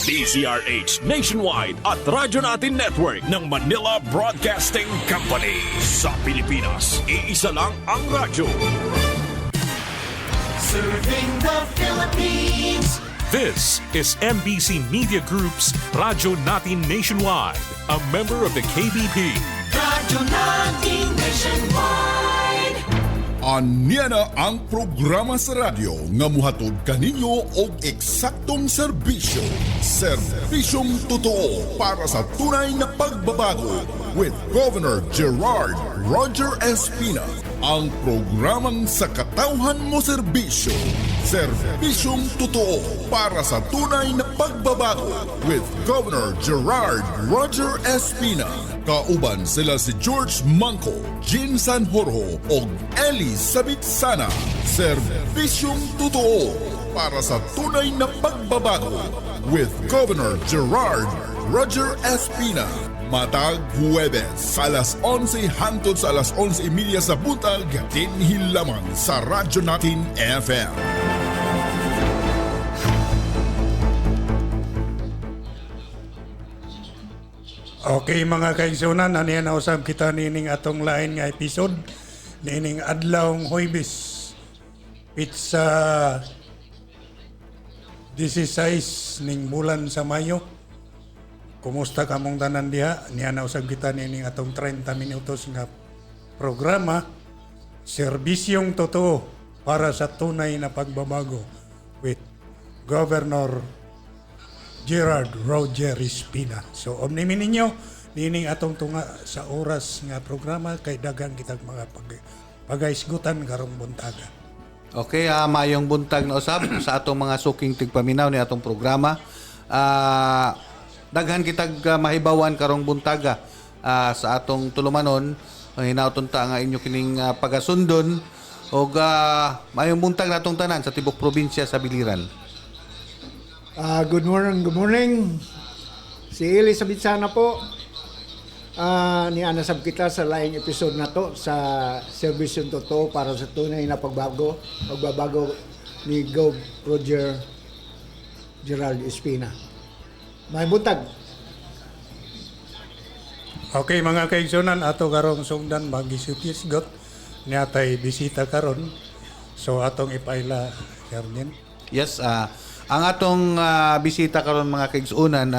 DZRH Nationwide at Radyo Natin Network ng Manila Broadcasting Company. Sa Pilipinas, iisa lang ang radyo. Serving the Philippines. This is MBC Media Group's Radyo Natin Nationwide, a member of the KBP. Radyo Natin Nationwide. Anya na ang programa sa radyo nga muhatod kaninyo og eksaktong serbisyo. Serbisyong totoo para sa tunay na pagbabago with Governor Gerard Roger Espina. Ang programang sa katawhan mo serbisyo. Serbisyong totoo para sa tunay na pagbabago with Governor Gerard Roger Espina. Kauban sila si George Manco, Jean Sanjorjo o Elizabeth Sana. Serbisyong totoo para sa tunay na pagbabago with Governor Gerard Roger Espina. Matag Huwebes, alas 11 hangtod sa alas 11:30 sa buntag, dinhi lamang sa Radyo Natin FM. Okay mga kaigsunan, aniya na usab kita nining atong lain nga episode nining adlawng Huwebes pizza 16 ning bulan sa Mayo. Kumusta kamong tanan diha? Niya na usab kita nining atong 30 minutos nga programa, serbisyong totoo para sa tunay na pagbabago with Governor Gerard Roger Espina. So omnimin ninyo nining atong tunga sa oras nga programa kay daghang kitag mga pagaisgutan karong buntaga. Okay, mayong buntag na usab sa atong mga suking tigpaminaw ni atong programa. Daghan kitag mahibawan karong buntaga sa atong tulumanon. Hinauton ta nga inyo kining pagasundon og mayong buntag natong tanan sa tibok probinsya sa Biliran. Good morning. Si Elizabeth Sana po. Nianasab kita sa laing episode na to sa Serbisyong Totoo para sa tunay na pagbabago ni Gov. Roger Gerald Espina. May buntag. Okay mga kaigsunan, ato karong sungdan magisutisgot niya tay bisita karon. So atong ipaila Hernin. Yes, ang atong bisita karon mga kaigsunan,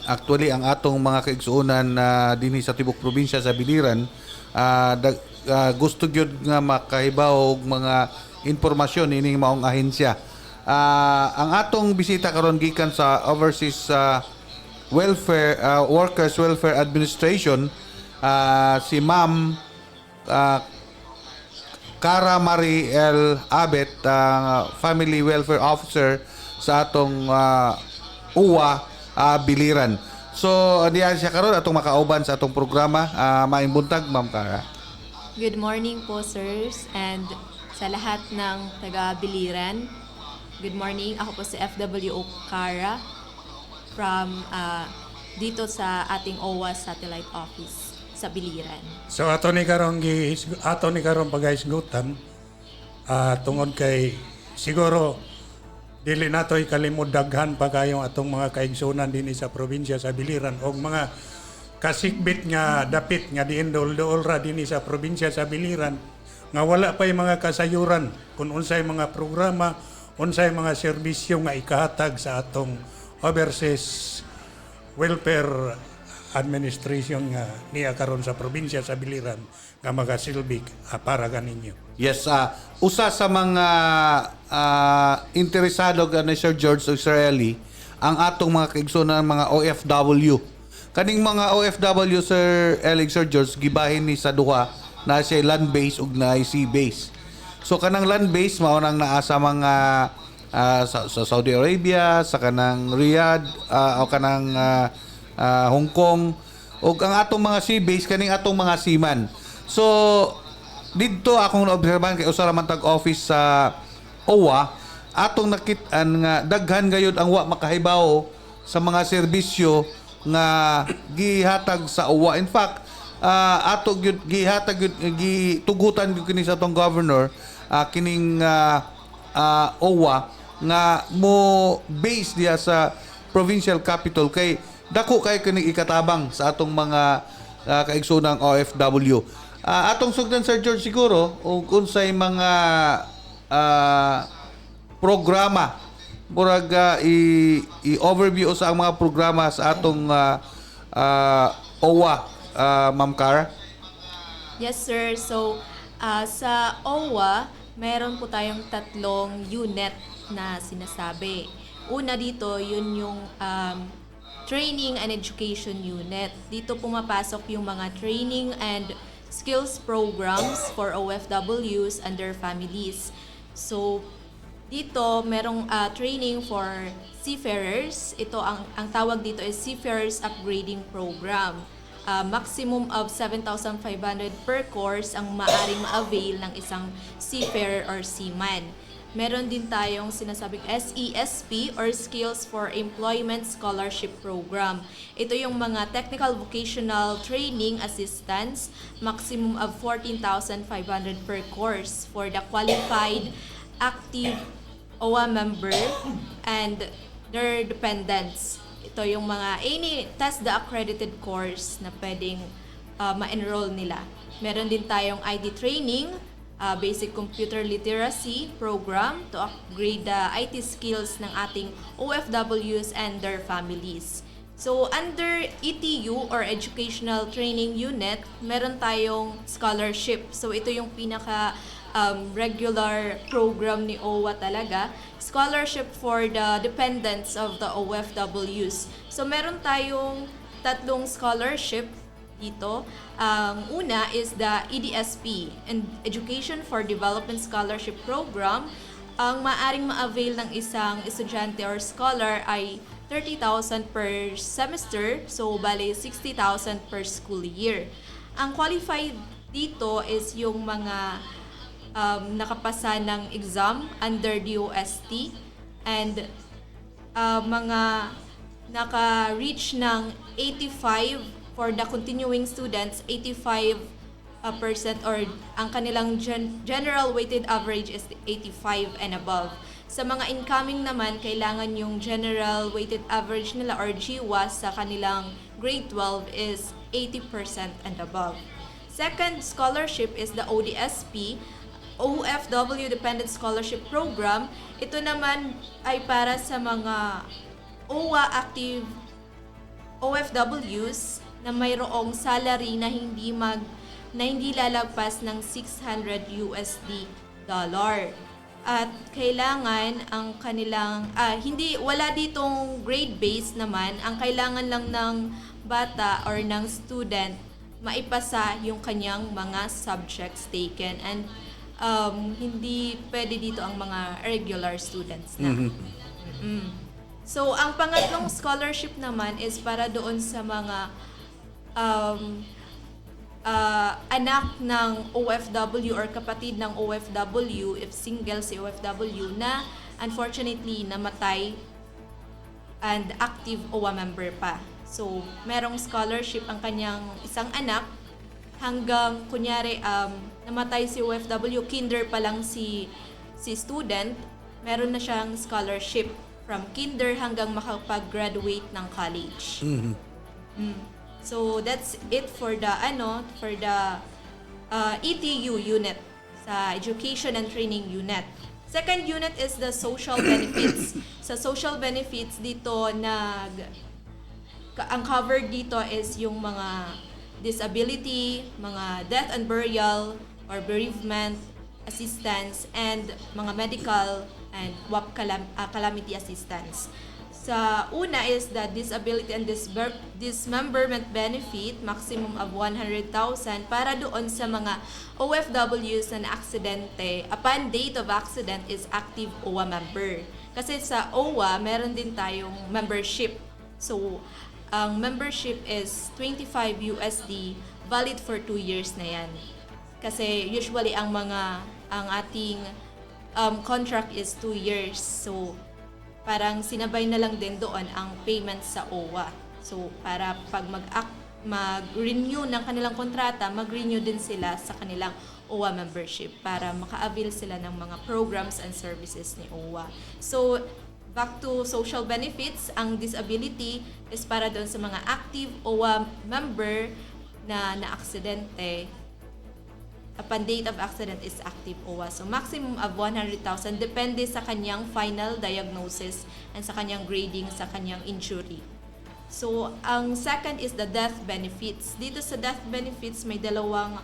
actually ang atong mga kaigsunan dinhi sa tibok probinsya sa Biliran, gusto gyud nga makahibaw og mga impormasyon ining maong ahensya. Ang atong bisita karon gikan sa Overseas Workers Welfare Administration, si Ma'am Cara Marie L. Abet, Family Welfare Officer sa atong UWA Biliran. So, diyan siya karon atong makauban sa atong programa. Maayong buntag, Ma'am Cara. Good morning po, sirs, and sa lahat ng taga-Biliran. Good morning. Ako po si FWO Cara from dito sa ating OWA Satellite Office sa Biliran. So ato ni karon pagaisgutan tungod kay siguro dili natoy kalimod daghan pa kayong atong mga kaigsunan dinhi sa probinsya sa Biliran og mga kasikbit nga dapit nga diindol-dol ra dinhi sa probinsya sa Biliran nga wala pay mga kasayuran kung unsay mga programa, unsay mga serbisyo nga ikahatag sa atong Overseas Welfare Administration nga niya karon sa probinsya sa Biliran nga magasilbi para kaninyo. Yes, usa sa mga interesado ni Sir George o Sir Eli ang atong mga kaigsunan mga OFW. Kaning mga OFW Sir Eli Sir George gibahin ni sa duha na siya land base ug na sea base. So kanang land base mao nang naa sa mga sa Saudi Arabia, sa kanang Riyadh o kanang Hong Kong ug ang atong mga sea base kaning atong mga seaman. So didto akong naobserbahan kay usa ra man tag office sa OWA atong nakit-an nga daghan gayud ang wa makahibaw sa mga serbisyo nga gihatag sa OWA. In fact, ato gyud gihatag gyud gitugutan gyud kini sa atong governor kining OWA nga mo base diya sa provincial capital kay dako kay kini ikatabang sa atong mga kaigsoonang OFW. Atong sugdan Sir George siguro ug unsay mga programa murag i-overview sa mga programa sa atong OWA, Ma'am Cara. Yes, sir. So, sa OWA, meron po tayong 3 unit na sinasabi. Una dito, yun yung Training and Education Unit. Dito pumapasok yung mga training and skills programs for OFWs and their families. So, dito, merong training for seafarers. Ito, ang tawag dito is Seafarers Upgrading Program. Maximum of 7,500 per course ang maaring ma-avail ng isang seafarer or seaman. Meron din tayong sinasabing SESP or Skills for Employment Scholarship Program. Ito yung mga Technical Vocational Training Assistance, maximum of 14,500 per course for the qualified active OWA member and their dependents. Ito yung mga any test the accredited course na pwedeng ma-enroll nila. Meron din tayong ID training, basic computer literacy program to upgrade the IT skills ng ating OFWs and their families. So, under ETU or Educational Training Unit, meron tayong scholarship. So, ito yung pinaka regular program ni OWA talaga. Scholarship for the dependents of the OFWs. So, meron tayong 3 scholarship dito. Ang una is the EDSP, and Education for Development Scholarship Program. Ang maaring ma-avail ng isang estudyante or scholar ay 30,000 per semester, so bali 60,000 per school year. Ang qualified dito is yung mga nakapasa ng exam under DOST and mga naka-reach ng 85 for the continuing students, 85% or ang kanilang general weighted average is 85 and above. Sa mga incoming naman, kailangan yung general weighted average nila or GWAS sa kanilang grade 12 is 80% and above. Second scholarship is the ODSP, OFW Dependent Scholarship Program. Ito naman ay para sa mga OWA active OFWs na mayroong salary na hindi lalagpas ng $600 dollar. At kailangan ang kanilang wala ditong grade base naman, ang kailangan lang ng bata or ng student maipasa yung kanyang mga subjects taken and hindi pwede dito ang mga regular students na. So, ang pangatlong scholarship naman is para doon sa mga anak ng OFW or kapatid ng OFW, if single si OFW, na unfortunately namatay and active OWA member pa. So, merong scholarship ang kanyang isang anak hanggang kunyari namatay si OFW, kinder pa lang si student, meron na siyang scholarship from kinder hanggang makapag-graduate ng college. So that's it for the ETU unit sa Education and Training Unit. Second unit is the social benefits. Sa social benefits dito ang covered dito is yung mga disability, mga death and burial or bereavement assistance, and mga medical and WAP calamity assistance. Sa una is the disability and dismemberment benefit, maximum of 100,000 para doon sa mga OFWs na aksidente. Upon date of accident is active OWA member. Kasi sa OWA, meron din tayong membership. So, ang membership is $25, valid for 2 years na yan. Kasi usually ang ating contract is 2 years. So, parang sinabay na lang din doon ang payment sa OWA. So, para pag mag-renew ng kanilang kontrata, mag-renew din sila sa kanilang OWA membership para maka-avail sila ng mga programs and services ni OWA. So, back to social benefits, ang disability is para doon sa mga active OWA member na na-aksidente. Upon date of accident is active OWA. So maximum of 100,000 depende sa kanyang final diagnosis and sa kanyang grading sa kanyang injury. So ang second is the death benefits. Dito sa death benefits may dalawang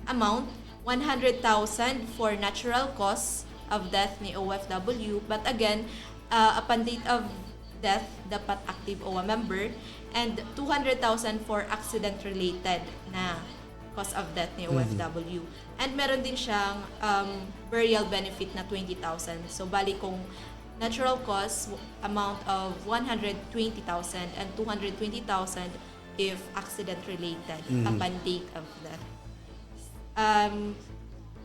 amount, 100,000 for natural cause of death ni OFW, but again, upon date of death, dapat active OWA member, and 200,000 for accident-related na cause of death ni OFW. And meron din siyang burial benefit na 20,000. So bali kung natural cause, amount of 120,000 and 220,000 if accident-related upon date of death.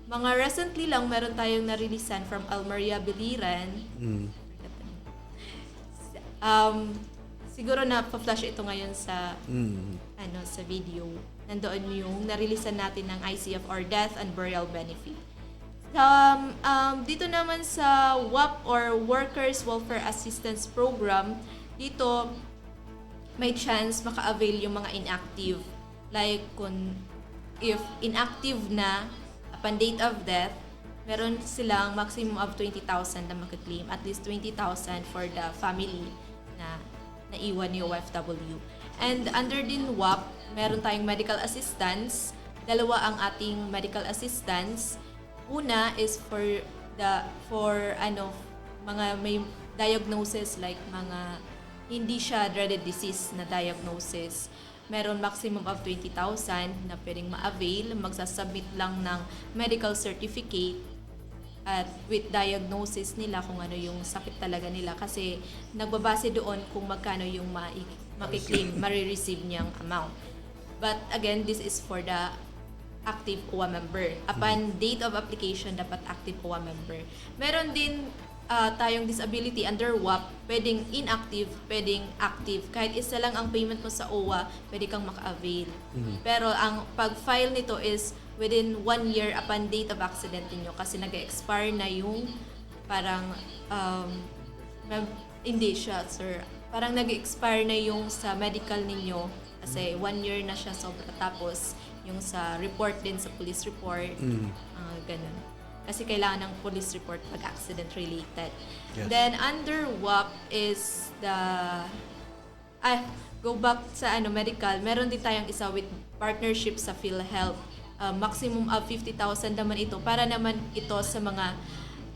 Mga recently lang, meron tayong narilisan from Almeria Biliran. Siguro na pa-flash ito ngayon sa sa video. Nandoon yung narilisan natin ng ICF or Death and Burial Benefit. Dito naman sa WAP or Workers Welfare Assistance Program, dito may chance maka-avail yung mga inactive. Like if inactive na upon date of death, meron silang maximum of 20,000 na makaklaim. At least 20,000 for the family na naiwan ni OFW. And under din WAP, meron tayong medical assistance. Dalawa ang ating medical assistance. Una is for mga may diagnosis like mga hindi siya dreaded disease na diagnosis. Meron maximum of 20,000 na pwedeng ma-avail. Magsasubmit lang ng medical certificate at with diagnosis nila kung ano yung sakit talaga nila, kasi nagbabase doon kung magkano yung makiklaim, marireceive niyang amount. But again, this is for the active OWA member. Upon date of application, dapat active OWA member. Meron din tayong disability under WAP, pwedeng inactive, pwedeng active. Kahit isa lang ang payment mo sa OWA, pwede kang maka-avail. Pero ang pag-file nito is within 1 year upon date of accident niyo, kasi nag-expire na yung parang hindi siya, sir. Parang nag-expire na yung sa medical ninyo kasi 1 year na siya sobra. Tapos yung sa report din, sa police report, ganun. Kasi kailangan ng police report pag accident related. Yes. Then under WAP is go back sa medical, meron din tayong isa with partnership sa PhilHealth. Maximum of 50,000 naman ito para naman ito sa mga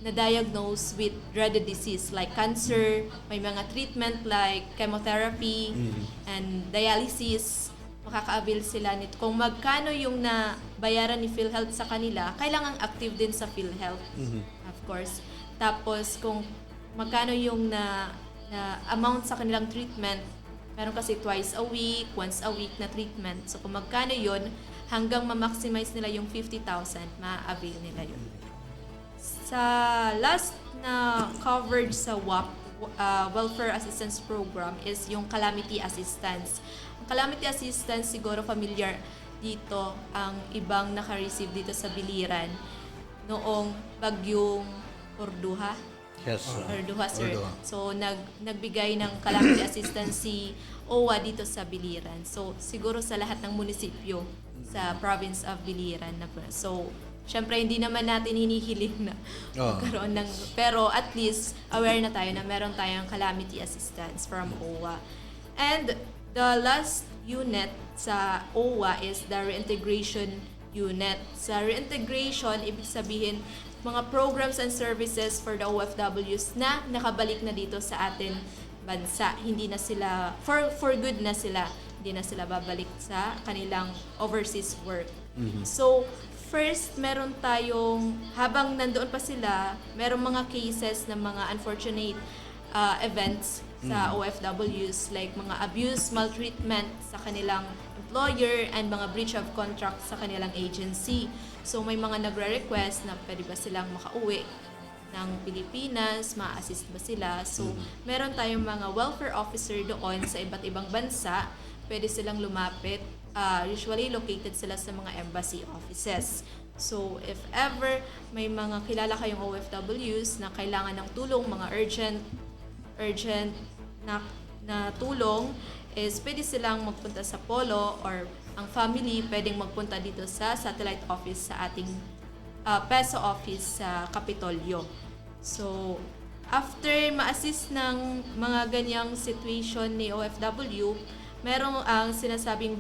na-diagnose with dreaded disease like cancer, may mga treatment like chemotherapy and dialysis. Makaka-avail sila nito. Kung magkano yung nabayaran ni PhilHealth sa kanila, kailangan active din sa PhilHealth, of course. Tapos kung magkano yung na amount sa kanilang treatment, meron kasi twice a week, once a week na treatment. So kung magkano yun, hanggang ma-maximize nila yung 50,000, ma-avail nila yun. Sa last na covered sa WAP, Welfare Assistance Program, is yung Calamity Assistance. Ang Calamity Assistance, siguro familiar dito ang ibang naka-receive dito sa Biliran noong bagyong Orduha. Yes. Orduha, sir. Orduha. So, nagbigay ng calamity assistance si OWA dito sa Biliran. So, siguro sa lahat ng munisipyo sa province of Biliran. So, syempre, hindi naman natin hinihiling na magkaroon ng... Pero at least, aware na tayo na meron tayong calamity assistance from OWA. And the last unit sa OWA is the reintegration unit. Sa reintegration, ibig sabihin, mga programs and services for the OFWs na nakabalik na dito sa atin bansa. Hindi na sila, for good na sila. Hindi na sila babalik sa kanilang overseas work. So, first, meron tayong, habang nandoon pa sila, merong mga cases ng mga unfortunate events sa OFWs like mga abuse, maltreatment sa kanilang employer and mga breach of contract sa kanilang agency. So may mga nagre-request na pwede ba silang makauwi ng Pilipinas, ma-assist ba sila. So meron tayong mga welfare officer doon sa iba't ibang bansa, pwede silang lumapit. Usually located sila sa mga embassy offices. So if ever may mga kilala kayong OFWs na kailangan ng tulong, mga urgent urgent na tulong is pwede silang magpunta sa Polo or ang family pwedeng magpunta dito sa satellite office sa ating PESO office sa Kapitolyo. So, after ma-assist ng mga ganyang situation ni OFW, merong ang sinasabing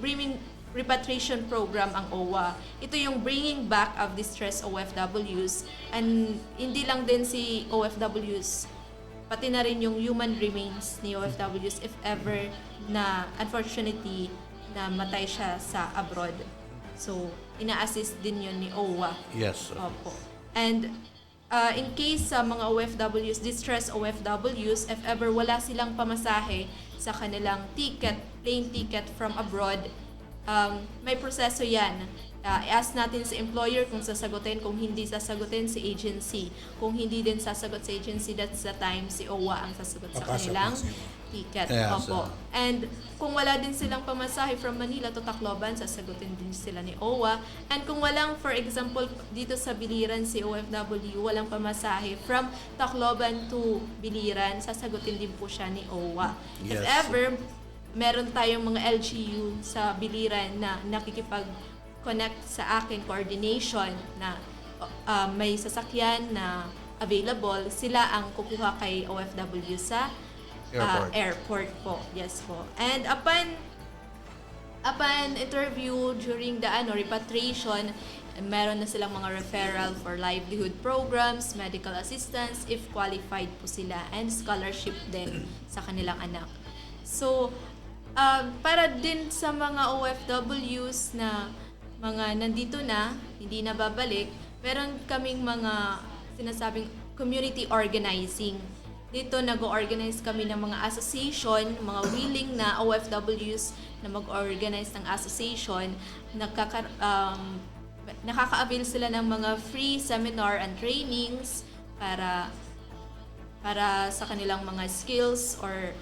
repatriation program ang OWA. Ito yung bringing back of distressed OFWs, and hindi lang din si OFWs, pati na rin yung human remains ni OFWs if ever na unfortunately na matay siya sa abroad. So, ina-assist din yun ni OWA. Yes, sir. Opo. And in case sa mga OFWs, distressed OFWs, if ever wala silang pamasahe sa kanilang ticket, plane ticket from abroad, may proseso yan. I-ask natin sa employer kung sasagutin, kung hindi sasagutin si agency. Kung hindi din sasagot sa agency, that's the time si OWA ang sasagot sa Papasok kanilang na ticket. Yeah, Opo. so- And kung wala din silang pamasahe from Manila to Tacloban, sasagutin din sila ni OWA. And kung walang, for example, dito sa Biliran si OFW, walang pamasahe from Tacloban to Biliran, sasagutin din po siya ni OWA. If Yes. ever, meron tayong mga LGU sa Biliran na nakikipag-connect sa akin, coordination na may sasakyan na available, sila ang kukuha kay OFW sa airport po. Yes po. And upon interview during the repatriation, meron na silang mga referral for livelihood programs, medical assistance if qualified po sila, and scholarship din sa kanilang anak. So, para din sa mga OFWs na mga nandito na, hindi na babalik, meron kaming mga sinasabing community organizing. Dito nag-organize kami ng mga association, mga willing na OFWs na mag-organize ng association. Nakaka-avail sila ng mga free seminar and trainings para sa kanilang mga skills or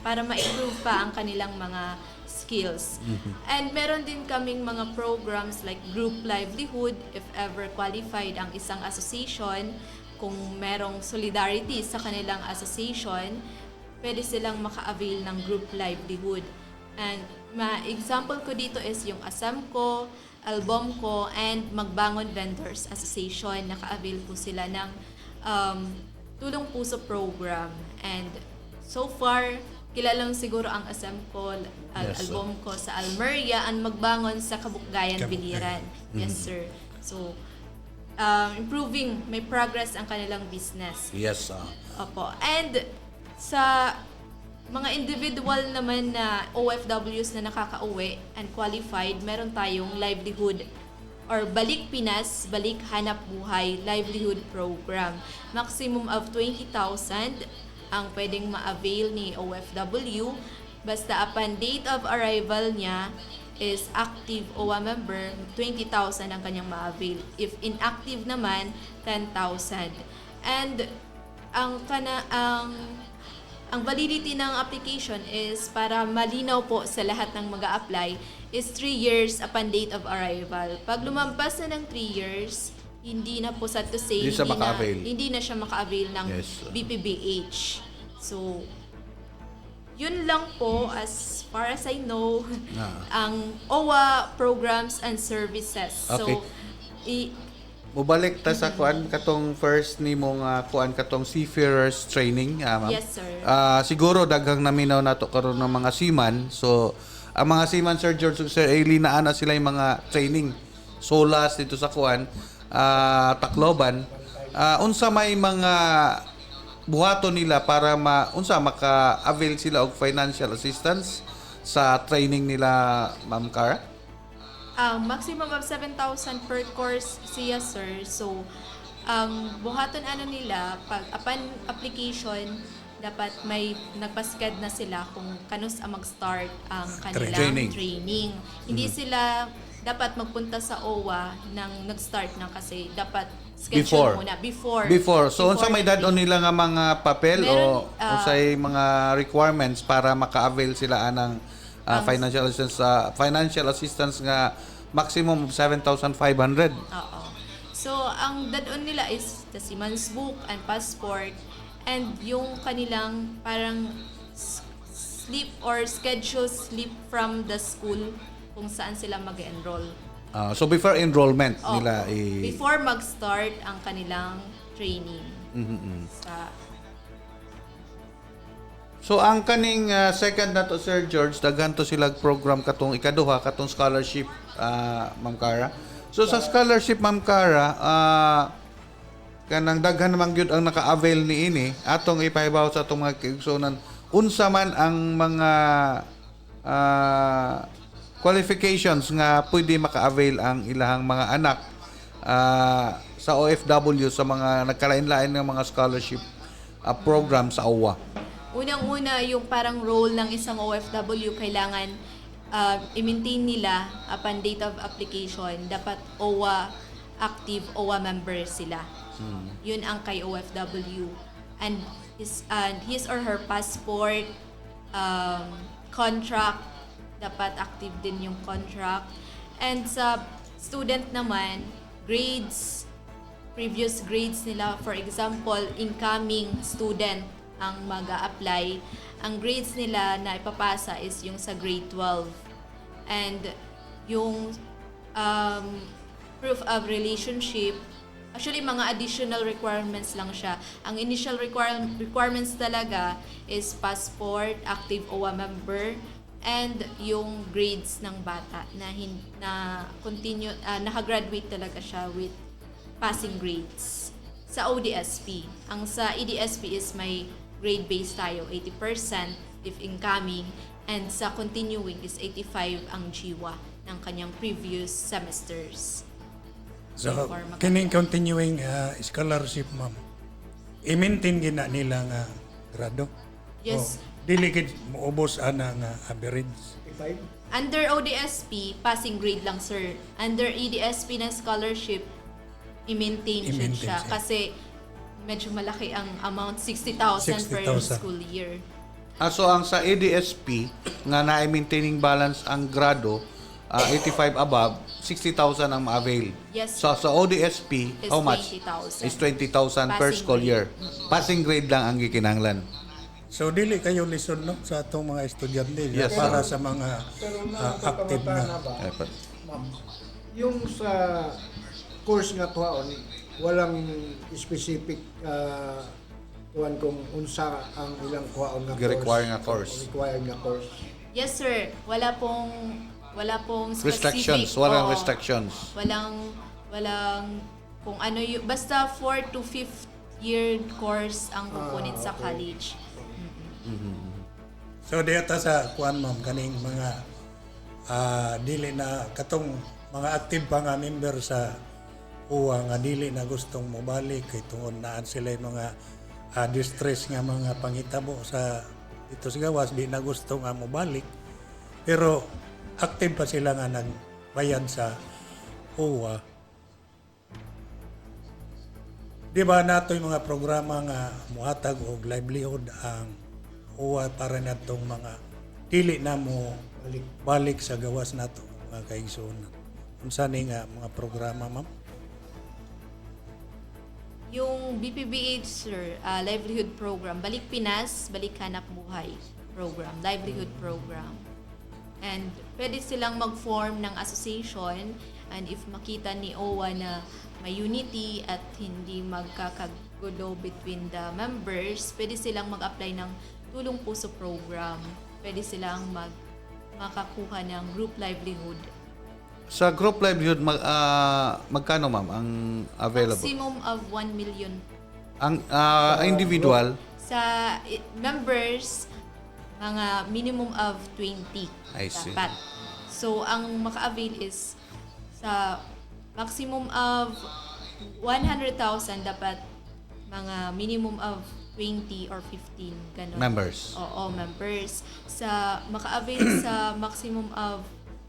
para ma-improve pa ang kanilang mga skills. And meron din kaming mga programs like group livelihood if ever qualified ang isang association. Kung merong solidarity sa kanilang association, pwede silang maka-avail ng group livelihood. And example ko dito is yung ASAMCO, Albomco, and Magbangon Vendors Association. Naka-avail po sila ng Tulong Puso program. And so far, kilalang siguro ang ASAMCO, Albomco sa Almeria, ang Magbangon sa Kabukgayan, Biliran. Yes, sir. So, improving, may progress ang kanilang business. Yes, Opo. And sa mga individual naman na OFWs na nakaka-uwi and qualified, meron tayong livelihood or Balik Pinas, Balik Hanap Buhay livelihood program. Maximum of 20,000 ang pwedeng ma-avail ni OFW basta upon date of arrival niya is active OWA member, 20,000 ang kanyang ma-avail. If inactive naman, 10,000. And ang validity ng application is para malinaw po sa lahat ng mag-a-apply is 3 years upon date of arrival. Pag lumampas na ng 3 years, hindi na po sad to say, hindi na siya maka-avail ng BPBH. So, yun lang po as far as I know ang OWA programs and services. Okay. So, mubalik ta sa kuan katong first nimo nga kuan katong seafarers training, ma'am. Yes, sir. Siguro daghang naminaw nato karon ng mga seaman. So ang mga seaman, Sir George, Sir Ailey, na sila yung mga training solas dito sa kuan Tacloban. Unsa may mga buhaton nila para maka-avail sila og financial assistance sa training nila, Ma'am Cara? Maximum of 7,000 per course siya, sir. So, ang buhaton nila, pag upon application, dapat may nagpaskad na sila kung kanus ang mag-start ang kanilang training. Hindi sila dapat magpunta sa OWA nang nag-start na kasi dapat schedule muna. Before. So, unsa may dadon nila nga mga papel o unsay mga requirements para maka-avail sila anang financial assistance nga maximum of 7,500? Oo. So, ang dadon nila is the seaman's book and passport and yung kanilang parang sleep or schedule sleep from the school kung saan sila mag-enroll. So before enrollment Opo. nila Before mag-start ang kanilang training. Sa So ang kaning second na to Sir George, daghan to sila program katong ikaduha katong scholarship, Ma'am Cara. So sa scholarship, Ma'am Cara, kanang daghan naman gyud ang naka-avail ni ini atong ipahibaw sa atong mga kaigsuonan unsa man ang mga qualifications nga pwede maka-avail ang ilahang mga anak sa OFW sa mga nagkalain-lain ng mga scholarship program sa OWA. unang-una, yung parang role ng isang OFW, kailangan i-maintain nila upon date of application. Dapat OWA active, OWA member sila. Yun ang kay OFW. And his or her passport, contract, dapat active din yung contract. And sa student naman, grades, previous grades nila, for example, incoming student ang mag-a-apply, ang grades nila na ipapasa is yung sa grade 12. And yung proof of relationship, actually mga additional requirements lang siya. Ang initial requirements talaga is passport, active OWA member, and yung grades ng bata na continue, nakagraduate talaga siya with passing grades. Sa ODSP, ang sa EDSP is may grade-based tayo, 80% if incoming, and sa continuing is 85 ang GWA ng kanyang previous semesters. So, Before mag- kining continuing scholarship, ma'am, i-maintain gina nila nga grado? Yes. O, dili gid moubos ana nga average? Under ODSP, passing grade lang, sir. Under EDSP na scholarship, i-maintain I-maintain siya. siya. Kasi medyo malaki ang amount, 60,000 per 60,000. school year. So ang sa ADSP nga na maintaining balance ang grado 85 above, 60,000 ang ma-avail. Yes. So sa ODSP, Is how much? 20,000. Is 20,000 per Passing school grade. year. Passing grade lang ang gikinahanglan. So, dili kayo lisod, no, sa atong mga estudyante Yes, para sir. sa mga Pero active na. Eh, Ma'am, yung sa course nga tuhaon, walang specific tuwan kung unsa ang ilang tuhaon nga course. Require nga course. Required nga course. Yes, sir. Wala pong specific. Restrictions, walang Oo. restrictions. Walang kung ano yung, basta 4 to 5th year course ang kukunin sa college. So, diyata sa kuan, ma'am, kaning mga dili na, katong mga active pa nga member sa UWA nga dili na gustong mobalik kay tungod naan sila yung mga distress nga mga pangitabo sa dito sa gawas, di na gusto nga mobalik. Pero active pa sila nga nagbayad sa UWA. Di ba nato yung mga programa nga muhatag og livelihood ang UWA para natong mga dili na mo balik sa gawas nato mga kaigsuonan. Unsa ni nga mga programa, ma'am? Yung BPBH, sir, livelihood program, Balik Pinas, Balik Hanap Buhay program, livelihood program. And pwede silang mag-form ng association, and if makita ni OWA na may unity at hindi magkakagulo between the members, pwede silang mag-apply ng Tulong Puso program. Pwede silang makakuha ng group livelihood. Sa group livelihood, magkano ma'am ang available? Maximum of 1 million. Ang individual, Sa members, mga minimum of 20 I see. dapat. So, ang maka-avail is sa maximum of 100,000 dapat mga minimum of 20 or 15 ganun. members. Oo, members. Sa maka-avail sa maximum of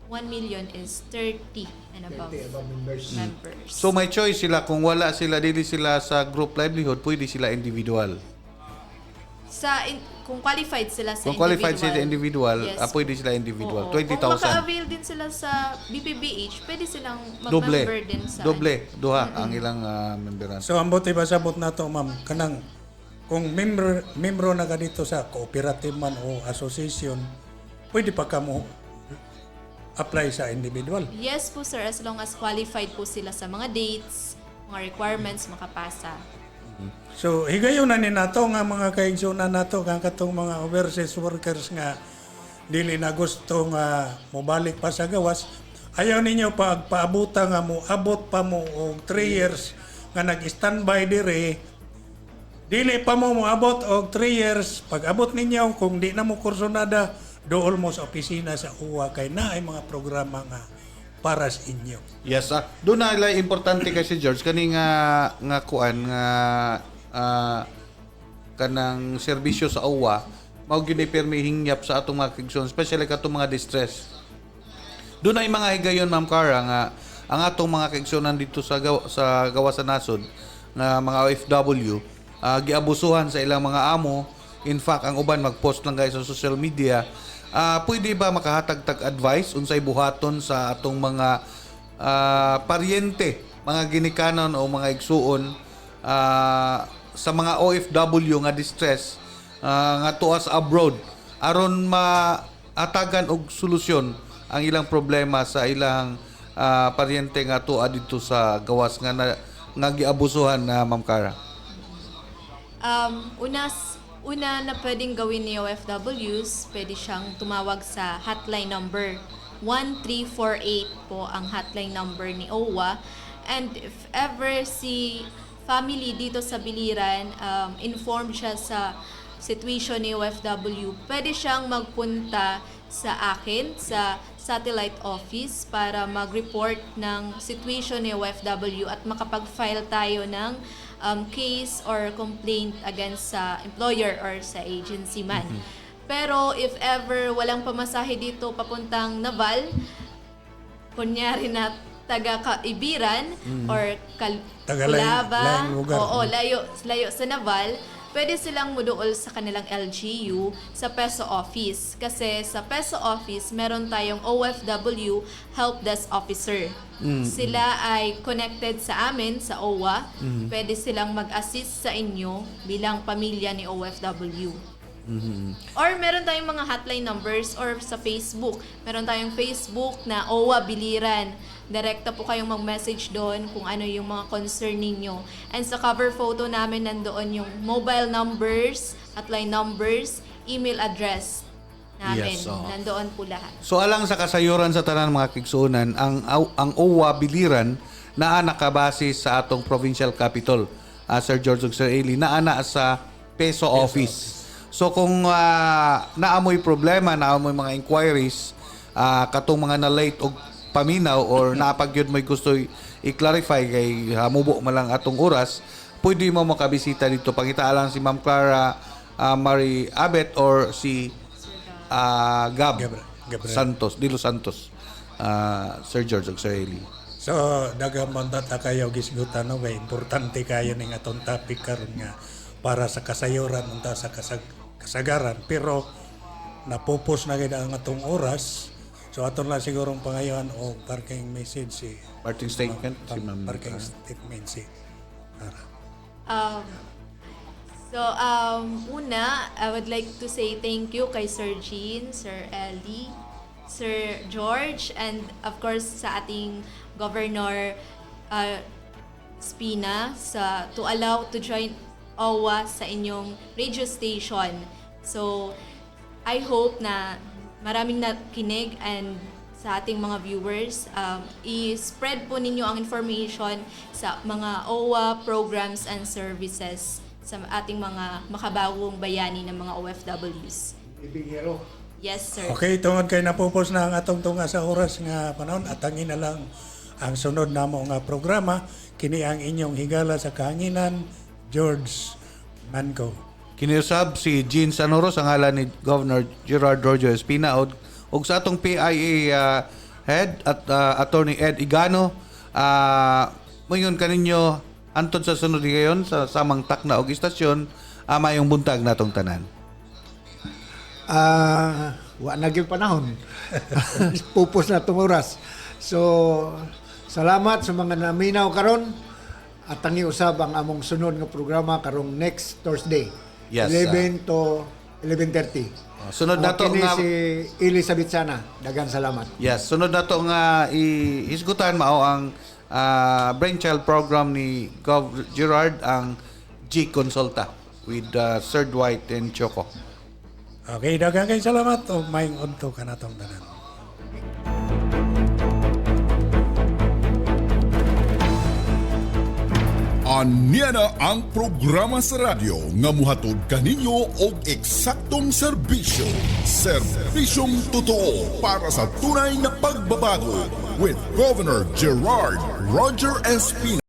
1 million is 30 and above 30 above members. members. So may choice sila kung wala sila dili sila sa group livelihood, pwede sila individual. Kung qualified sila sa Kung qualified sila individual, yes. Pwede sila individual. Oo. Kung 20,000. maka-avail din sila sa BPBH, pwede silang Doble. mag-member din sa Doble. Duha ang ilang memberan. So, ang buti ba sabot nato, ma'am, kanang kung membro na ka dito sa cooperative man o association, pwede pa ka mo apply sa individual. Yes po sir, as long as qualified po sila sa mga dates, mga requirements, makapasa. So higayon na ni nato nga mga kaigsunan nato kang katong mga overseas workers nga dili na gusto nga mobalik pa sa gawas. Ayaw ninyo pagpaabutan nga mo abot pa mo og 3 years nga nag-standby dire. Dili pa mo moabot og 3 years. Pag abot ninyo kung di na mo kursonada, dool mo sa opisina sa UWA kay naay mga programa nga para sa inyo. Yes, doon na lang importante kasi George kani nga kuan nga kanang serbisyo sa OWA mao gyud ni permi hingyap sa atong mga kaigsoon, especially katong mga distress. Doon ay mga higayon Ma'am Cara nga ang atong mga kaigsuonan dito sa gawa sa nasod nga mga OFW giabusuhan sa ilang mga amo. In fact, ang uban mag-post lang guys sa social media. Pwede ba makahatag-tag advice unsay buhaton sa atong mga paryente, mga ginikanon o mga igsuon sa mga OFW nga distress nga tuas abroad aron maatagan og solusyon ang ilang problema sa ilang paryente nga tuwa dito sa gawas nga giabusuhan na Ma'am Cara? Una na pwedeng gawin ni OFWs, pwede siyang tumawag sa hotline number 1348 po ang hotline number ni OWA. And if ever si family dito sa Biliran, informed siya sa situation ni OFW, pwede siyang magpunta sa akin, sa satellite office para mag-report ng situation ni OFW at makapag-file tayo ng case or complaint against sa employer or sa agency man. Pero if ever walang pamasahe dito papuntang Naval, kunyari na taga Kaibiran or Kulaba, oo, layo sa Naval, pwede silang muduol sa kanilang LGU sa PESO office. Kasi sa PESO office, meron tayong OFW Help Desk Officer. Sila ay connected sa amin, sa OWA. Pwede silang mag-assist sa inyo bilang pamilya ni OFW. Or meron tayong mga hotline numbers or sa Facebook. Meron tayong Facebook na OWA Biliran. Direkta po kayong mag-message doon kung ano yung mga concern ninyo. And sa cover photo namin nandoon yung mobile numbers, hotline numbers, email address namin. Yes, nandoon po lahat. So alang sa kasayuran sa tanan mga kigsuonan, ang OWA Biliran naa nakabase sa atong provincial capital. Sir George ug Sir Eli naa sa PESO office. So kung naamoy problema, naamoy mga inquiries, katong mga na-late og paminaw or napagyud mo'y gusto i-clarify kay hamubo man lang atong oras, pwede mo makabisita dito. Pangita lang si Ma'am Clara Marie Abet or si Gabriel Santos, Dilo Santos, Sir George ug Sir Eli. So dagamon ta kayo gisgutan no, kay importante kayo ning atong topic karon nga para sa kasayuran unta sa kasagaran, pero napupos na gid ang atong oras. So aton lang sigurong pangayon o parking message si Parting statement si Ma'am. Parking statement si Ara. Una, I would like to say thank you kay Sir Jean, Sir Ellie, Sir George, and of course sa ating Governor Spina to allow to join OWA sa inyong radio station. So, I hope na maraming nakinig and sa ating mga viewers, i-spread po ninyo ang information sa mga OWA programs and services sa ating mga makabagong bayani ng mga OFWs. Ibigero. Yes, sir. Okay, tungod kay napupos na ang atong tunga sa oras nga panahon, atangin na lang ang sunod namo nga programa. Kini ang inyong higala sa kahanginan, George Manco. Kiniusab si Jean Sanoros ang ngalan ni Governor Gerard Rojo Espina og sa atong PIA head at Attorney Ed Igano. Mayon kaninyo antod sa sunod gayon sa samang takna og istasyon mayong buntag natong tanan. Wa na gyud panahon. Pupos na tong oras. So salamat sa mga naminaw karon. At tangi usab ang among sunod nga programa karong next Thursday. Yes, 11 to 11:30. Sunod na to Kini nga si Elizabeth Sana. Daghang salamat. Yes, sunod na to nga isgutan mao ang brainchild program ni Gov Gerard ang G Consulta with Sir Dwight and Choco. Okay, daghang kay salamat o maayong adto kanatong tanan. Anya na ang programa sa radyo nga muhatod kaninyo og eksaktong serbisyo. Serbisyong totoo para sa tunay na pagbabago with Governor Gerard Roger Espina.